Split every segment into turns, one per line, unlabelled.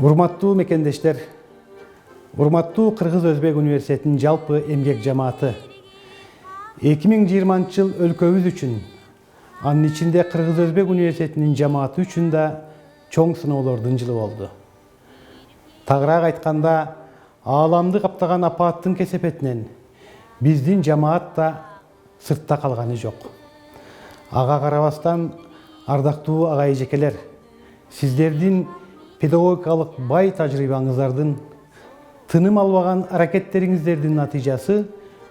Урматтуу мекендештер, урматтуу Кыргыз-Өзбек университетинин жалпы эмгек жамааты. 2020 жыл өлкөбүз үчүн, анын ичинде Кыргыз-Өзбек университетинин жамааты үчүн да чоң сыноолордун жылы болду. Тагыраак айтканда, ааламды каптаган апааттын кесепетинен биздин жамаат да сыртта калганы жок. Ага карабастан, ардактуу агай эжекелер, сиздердин педагогикалык бай тажрыйбаңыздардын, тыным албаган аракеттериңиздердин натыйжасы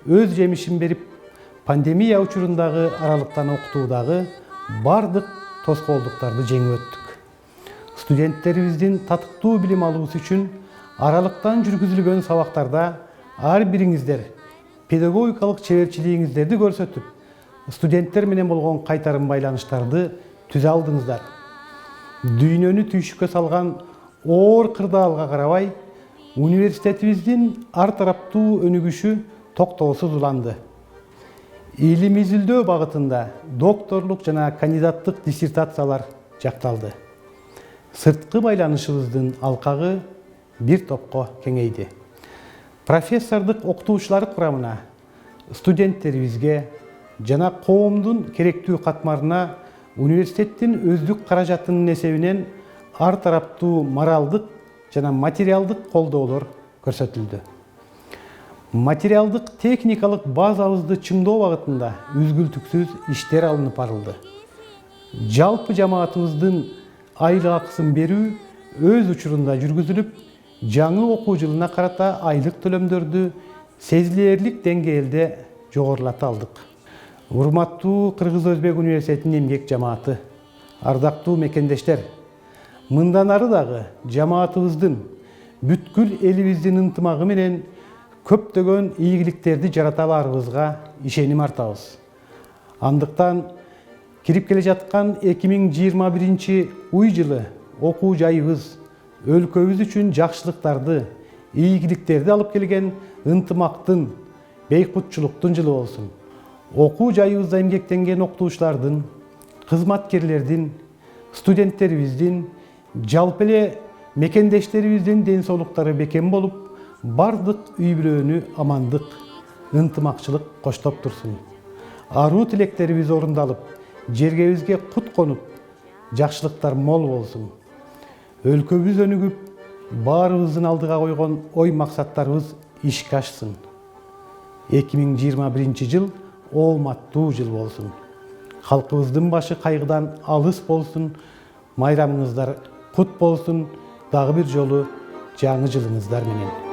өз жемишин берип, пандемия учурундагы аралыктан окутуудагы бардык тоскоолдуктарды жеңип өттүк. Студенттерибиздин татыктуу билим алуусу үчүн аралыктан жүргүзүлгөн сабактарда ар бириңиздер педагогикалык чеберчилигиңиздерди көрсөтүп, студенттер менен болгон кайтарым байланыштарды түзө алдыңыздар. Дүйнөнү түйшүккө салган оор кырдаалга карабай, университетибиздин ар тараптуу өнүгүшү токтоосуз уланды. Илим изилдөө багытында докторлук жана кандидаттык диссертациялар жакталды. Сырткы байланышыбыздын алкагы бир топко кеңейди. Профессордук окутуучулар курамына, студенттерибизге жана коомдун керектүү катмарына университеттин өздүк каражатынын эсебинен ар тараптуу моралдык жана материалдык колдоолор көрсөтүлдү. Материалдык техникалык базабызды чыңдоо багытында үзгүлтүксүз иштер алынып барылды. Жалпы жамаатыбыздын айлык акысын берүү өз учурунда жүргүзүлүп, жаңы окуу жылына карата айлык төлөмдөрдү сезилээрлик деңгээлде жогорулата алдык. Урматтуу Кыргыз-Өзбек университетинин эмгек жамааты, ардактуу мекендештер, мындан ары дагы жамаатыбыздын, бүткүл элибиздин ынтымагы менен көптөгөн ийгиликтерди жарата аларыбызга ишеним артабыз. Андыктан кирип келе жаткан 2021 уй жылы окуу жайыбыз өлкөбүз үчүн жакшылыктарды, ийгиликтерди алып келген ынтымактын, бейкутчулуктун жылы болсун. Окуу жайыбызда эмгектенген окутуучулардын, кызматкерлердин, студенттерибиздин, жалпы эле мекендештерибиздин ден соолуктары бекем болуп, бардык үй бүлөнү амандык, ынтымакчылык коштоп турсун. Аруу тилектерибиз орундалып, жергебизге кут конуп, жакшылыктар мол болсун. Өлкөбүз өнүгүп, баарыбыздын алдыга койгон ой максаттарыбыз ишке ашсын. 2021 жыл ооматтуу жыл болсун. Халкыбыздын башы кайгыдан алыс болсун, майрамыңыздар кут болсун, дагы бир жолу жаңы жылыңыздар менен.